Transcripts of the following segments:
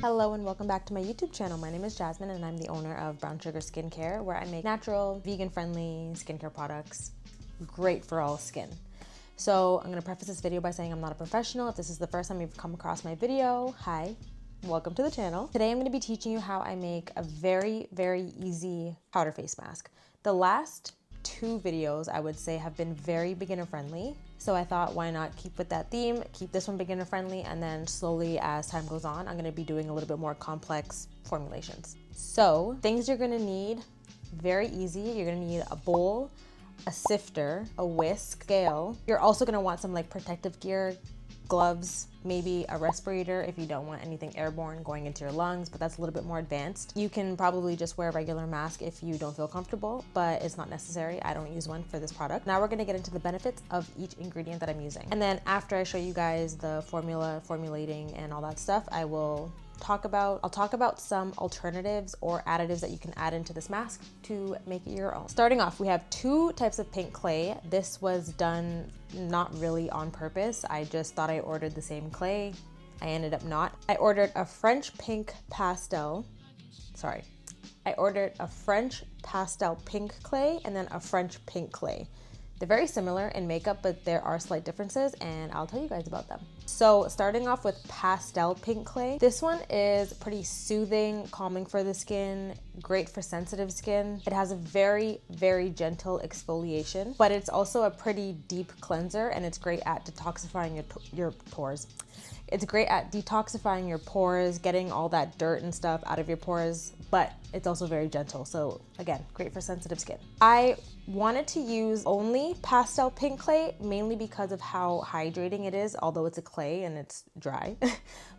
Hello and welcome back to my YouTube channel. My name is Jasmine and I'm the owner of Brown Sugar Skincare, where I make natural, vegan-friendly skincare products, great for all skin. So I'm gonna preface this video by saying I'm not a professional. If this is the first time you've come across my video, hi, welcome to the channel. Today I'm gonna be teaching you how I make a very, very easy powder face mask. The last two videos I would say have been very beginner friendly. So I thought, why not keep with that theme, keep this one beginner friendly, and then slowly as time goes on, I'm gonna be doing a little bit more complex formulations. So things you're gonna need, very easy. You're gonna need a bowl, a sifter, a whisk, scale. You're also gonna want some like protective gear, gloves, maybe a respirator if you don't want anything airborne going into your lungs, but that's a little bit more advanced. You can probably just wear a regular mask if you don't feel comfortable, but it's not necessary. I don't use one for this product. Now we're gonna get into the benefits of each ingredient that I'm using. And then after I show you guys the formulating and all that stuff, I'll talk about some alternatives or additives that you can add into this mask to make it your own. Starting off, we have two types of pink clay. This was done not really on purpose. I just thought I ordered the same clay. I ended up not. I ordered a French pastel pink clay and then a French pink clay. They're very similar in makeup, but there are slight differences and I'll tell you guys about them. So starting off with pastel pink clay. This one is pretty soothing, calming for the skin, great for sensitive skin. It has a very, very gentle exfoliation, but it's also a pretty deep cleanser and it's great at detoxifying your pores. It's great at detoxifying your pores, getting all that dirt and stuff out of your pores, but it's also very gentle. So again, great for sensitive skin. I wanted to use only pastel pink clay, mainly because of how hydrating it is, although it's a clay and it's dry,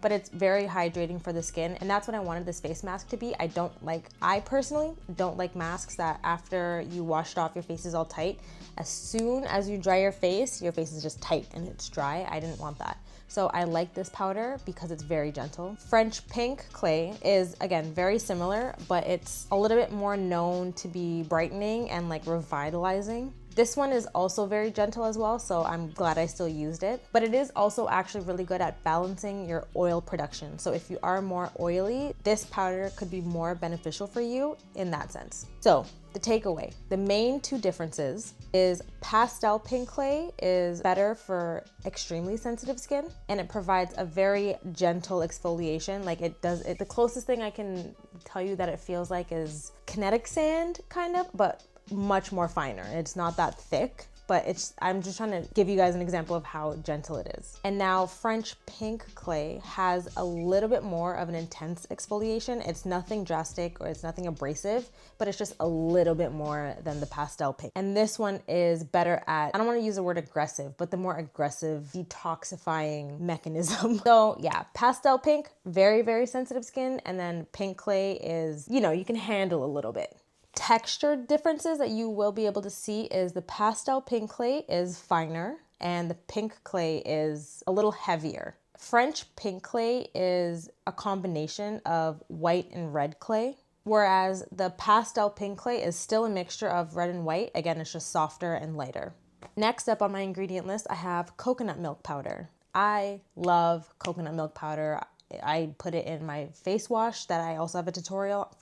but it's very hydrating for the skin. And that's what I wanted this face mask to be. I personally don't like masks that after you wash it off, your face is all tight. As soon as you dry your face is just tight and it's dry. I didn't want that. So I like this powder because it's very gentle. French pink clay is, again, very similar, but it's a little bit more known to be brightening and like revitalizing. This one is also very gentle as well, so I'm glad I still used it. But it is also actually really good at balancing your oil production. So if you are more oily, this powder could be more beneficial for you in that sense. So the takeaway, the main two differences is pastel pink clay is better for extremely sensitive skin and it provides a very gentle exfoliation. Like the closest thing I can tell you that it feels like is kinetic sand kind of, but much more finer. It's not that thick, but I'm just trying to give you guys an example of how gentle it is. And now French pink clay has a little bit more of an intense exfoliation. It's nothing drastic or it's nothing abrasive, but it's just a little bit more than the pastel pink. And this one is better at, I don't want to use the word aggressive, but the more aggressive detoxifying mechanism. So yeah, pastel pink, very, very sensitive skin. And then pink clay is, you can handle a little bit. Texture differences that you will be able to see is the pastel pink clay is finer and the pink clay is a little heavier. French pink clay is a combination of white and red clay, whereas the pastel pink clay is still a mixture of red and white. Again, it's just softer and lighter. Next up on my ingredient list, I have coconut milk powder. I love coconut milk powder. I put it in my face wash that I also have a tutorial,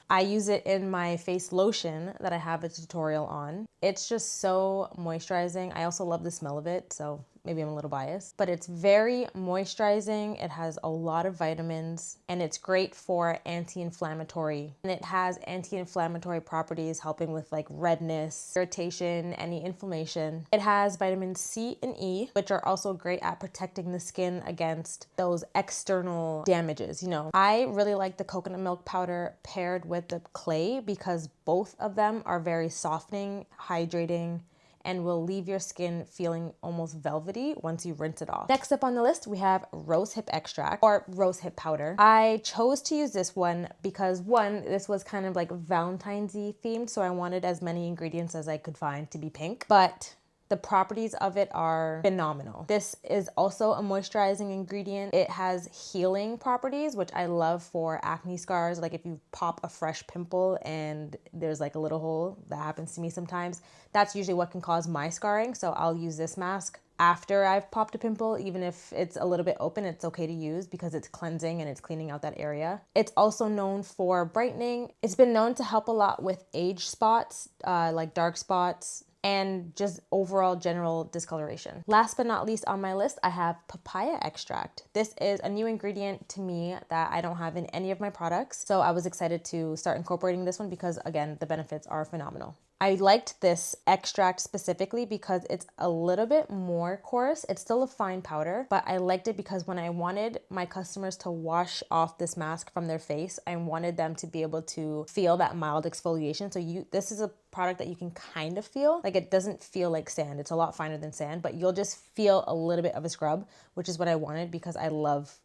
I use it in my face lotion that I have a tutorial on. It's just so moisturizing. I also love the smell of it, so maybe I'm a little biased, but it's very moisturizing. It has a lot of vitamins and it's great for anti-inflammatory. And it has anti-inflammatory properties helping with like redness, irritation, any inflammation. It has vitamins C and E, which are also great at protecting the skin against those external damages. I really like the coconut milk powder paired with the clay because both of them are very softening, hydrating, and will leave your skin feeling almost velvety once you rinse it off. Next up on the list, we have Rosehip Extract or Rosehip Powder. I chose to use this one because one, this was kind of like Valentine's-y themed, so I wanted as many ingredients as I could find to be pink, but the properties of it are phenomenal. This is also a moisturizing ingredient. It has healing properties, which I love for acne scars. Like if you pop a fresh pimple and there's like a little hole, that happens to me sometimes. That's usually what can cause my scarring. So I'll use this mask after I've popped a pimple. Even if it's a little bit open, it's okay to use because it's cleansing and it's cleaning out that area. It's also known for brightening. It's been known to help a lot with age spots, like dark spots, and just overall general discoloration. Last but not least on my list, I have papaya extract. This is a new ingredient to me that I don't have in any of my products. So I was excited to start incorporating this one because, again, the benefits are phenomenal. I liked this extract specifically because it's a little bit more coarse. It's still a fine powder, but I liked it because when I wanted my customers to wash off this mask from their face, I wanted them to be able to feel that mild exfoliation. So this is a product that you can kind of feel. Like, it doesn't feel like sand. It's a lot finer than sand, but you'll just feel a little bit of a scrub, which is what I wanted because I love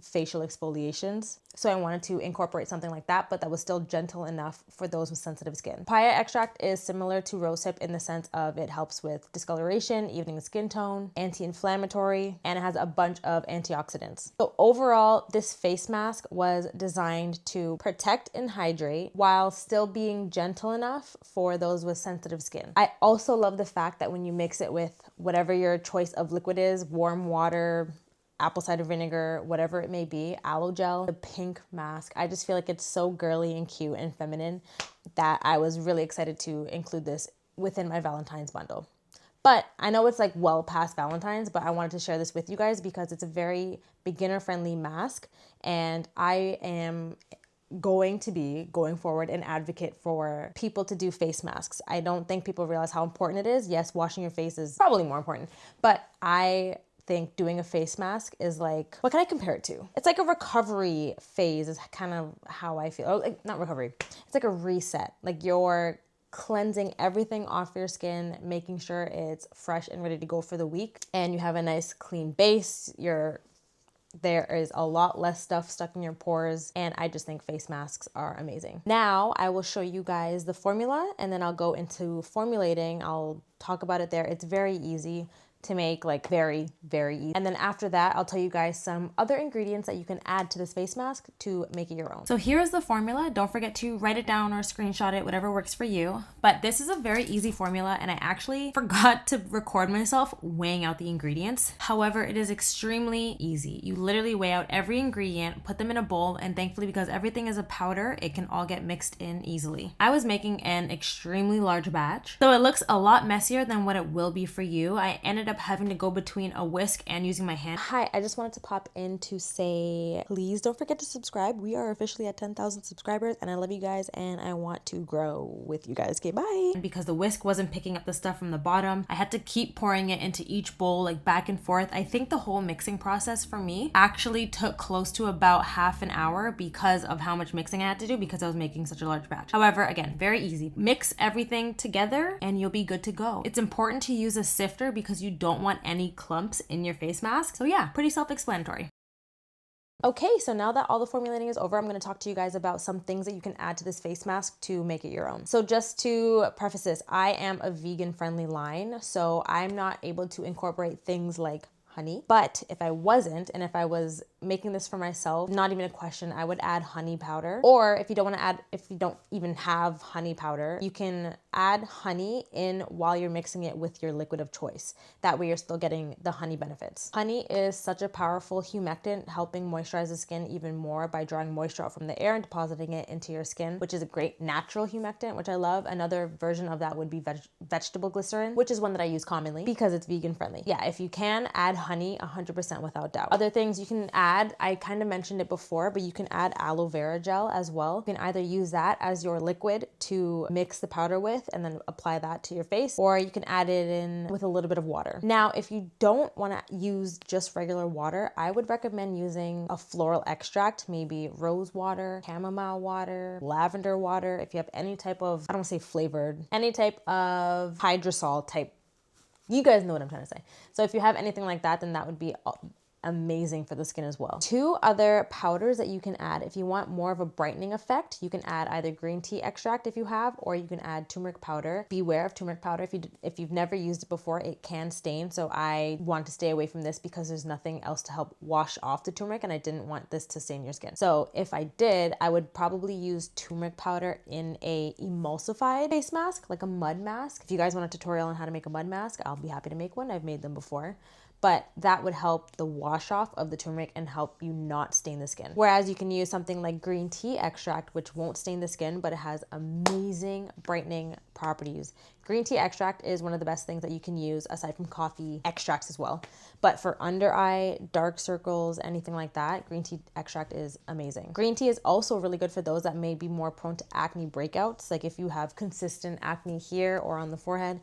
facial exfoliations. So I wanted to incorporate something like that, but that was still gentle enough for those with sensitive skin. Papaya extract is similar to rosehip in the sense of it helps with discoloration, evening skin tone, anti-inflammatory, and it has a bunch of antioxidants. So overall, this face mask was designed to protect and hydrate while still being gentle enough for those with sensitive skin. I also love the fact that when you mix it with whatever your choice of liquid is, warm water, apple cider vinegar, whatever it may be, aloe gel, the pink mask, I just feel like it's so girly and cute and feminine that I was really excited to include this within my Valentine's bundle. But I know it's like well past Valentine's, but I wanted to share this with you guys because it's a very beginner-friendly mask, and I am going to be going forward an advocate for people to do face masks. I don't think people realize how important it is. Yes, washing your face is probably more important, but I think doing a face mask is like, what can I compare it to? It's like a recovery phase is kind of how I feel. Oh, like, not recovery. It's like a reset. Like, you're cleansing everything off your skin, making sure it's fresh and ready to go for the week, and you have a nice clean base. There is a lot less stuff stuck in your pores, and I just think face masks are amazing. Now I will show you guys the formula, and then I'll go into formulating. I'll talk about it there. It's very easy to make, like very, very easy. And then after that, I'll tell you guys some other ingredients that you can add to this face mask to make it your own. So here's the formula. Don't forget to write it down or screenshot it, whatever works for you. But this is a very easy formula, and I actually forgot to record myself weighing out the ingredients. However, it is extremely easy. You literally weigh out every ingredient, put them in a bowl, and thankfully, because everything is a powder, it can all get mixed in easily. I was making an extremely large batch, so it looks a lot messier than what it will be for you. I ended up having to go between a whisk and using my hand. Hi, I just wanted to pop in to say, please don't forget to subscribe. We are officially at 10,000 subscribers, and I love you guys, and I want to grow with you guys. Okay, bye. And because the whisk wasn't picking up the stuff from the bottom, I had to keep pouring it into each bowl, like back and forth. I think the whole mixing process for me actually took close to about half an hour because of how much mixing I had to do because I was making such a large batch. However, again, very easy. Mix everything together and you'll be good to go. It's important to use a sifter because you don't want any clumps in your face mask. So yeah, pretty self-explanatory. Okay, so now that all the formulating is over, I'm going to talk to you guys about some things that you can add to this face mask to make it your own. So just to preface this, I am a vegan-friendly line, so I'm not able to incorporate things like honey. But if I wasn't, and if I was making this for myself, not even a question, I would add honey powder. Or if you don't want to add, if you don't even have honey powder, you can add honey in while you're mixing it with your liquid of choice. That way you're still getting the honey benefits. Honey is such a powerful humectant, helping moisturize the skin even more by drawing moisture out from the air and depositing it into your skin, which is a great natural humectant, which I love. Another version of that would be vegetable glycerin, which is one that I use commonly because it's vegan friendly. Yeah, if you can add honey, 100% without doubt. Other things you can add, I kind of mentioned it before, but you can add aloe vera gel as well. You can either use that as your liquid to mix the powder with and then apply that to your face, or you can add it in with a little bit of water. Now, if you don't want to use just regular water, I would recommend using a floral extract, maybe rose water, chamomile water, lavender water. If you have any type of, I don't want to say flavored, any type of hydrosol type, you guys know what I'm trying to say. So if you have anything like that, then that would be amazing for the skin as well. Two other powders that you can add if you want more of a brightening effect. You can add either green tea extract if you have, or you can add turmeric powder. Beware of turmeric powder. If you've never used it before, it can stain. So I want to stay away from this because there's nothing else to help wash off the turmeric, and I didn't want this to stain your skin. So if I did, I would probably use turmeric powder in a emulsified face mask, like a mud mask. If you guys want a tutorial on how to make a mud mask, I'll be happy to make one. I've made them before. But that would help the wash off of the turmeric and help you not stain the skin. Whereas you can use something like green tea extract, which won't stain the skin, but it has amazing brightening properties. Green tea extract is one of the best things that you can use aside from coffee extracts as well. But for under eye, dark circles, anything like that, green tea extract is amazing. Green tea is also really good for those that may be more prone to acne breakouts. Like if you have consistent acne here or on the forehead,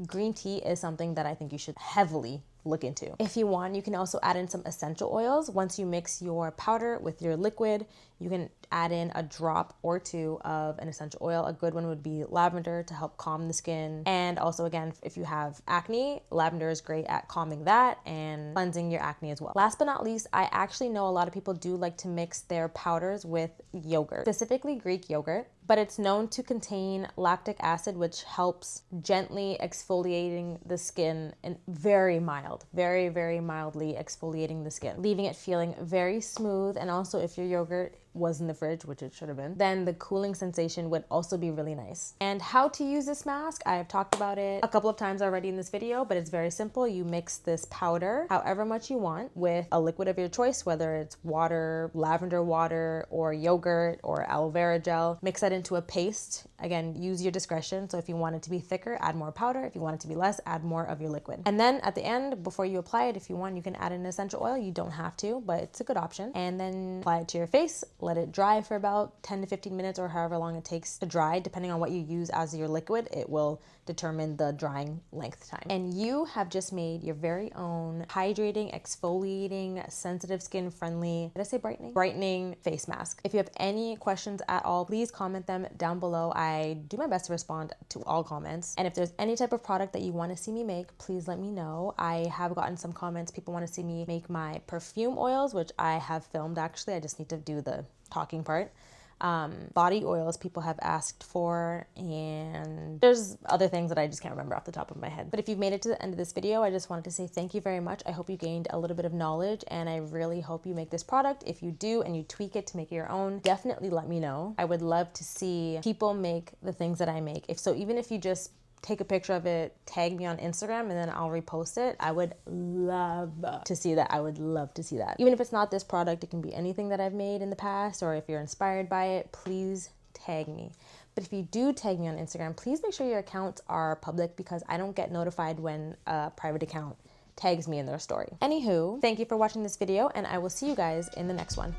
green tea is something that I think you should heavily look into. If you want, you can also add in some essential oils. Once you mix your powder with your liquid, you can add in a drop or two of an essential oil. A good one would be lavender to help calm the skin. And also, again, if you have acne, lavender is great at calming that and cleansing your acne as well. Last but not least, I actually know a lot of people do like to mix their powders with yogurt, specifically Greek yogurt, but it's known to contain lactic acid, which helps gently exfoliating the skin and very mildly exfoliating the skin, leaving it feeling very smooth. And also if your yogurt was in the fridge, which it should have been, then the cooling sensation would also be really nice. And how to use this mask, I have talked about it a couple of times already in this video, but it's very simple. You mix this powder however much you want with a liquid of your choice, whether it's water, lavender water, or yogurt, or aloe vera gel. Mix that into a paste. Again, use your discretion. So if you want it to be thicker, add more powder. If you want it to be less, add more of your liquid. And then at the end, before you apply it, if you want, you can add an essential oil. You don't have to, but it's a good option. And then apply it to your face. Let it dry for about 10 to 15 minutes or however long it takes to dry. Depending on what you use as your liquid, it will determine the drying length time. And you have just made your very own hydrating, exfoliating, sensitive skin friendly, did I say brightening? Brightening face mask. If you have any questions at all, please comment them down below. I do my best to respond to all comments. And if there's any type of product that you want to see me make, please let me know. I have gotten some comments. People want to see me make my perfume oils, which I have filmed actually. I just need to do the talking part. Body oils people have asked for, and there's other things that I just can't remember off the top of my head. But if you've made it to the end of this video, I just wanted to say thank you very much. I hope you gained a little bit of knowledge, and I really hope you make this product. If you do and you tweak it to make it your own, definitely let me know. I would love to see people make the things that I make. Even if you just take a picture of it, tag me on Instagram, and then I'll repost it. I would love to see that. I would love to see that. Even if it's not this product, it can be anything that I've made in the past, or if you're inspired by it, please tag me. But if you do tag me on Instagram, please make sure your accounts are public because I don't get notified when a private account tags me in their story. Anywho, thank you for watching this video, and I will see you guys in the next one.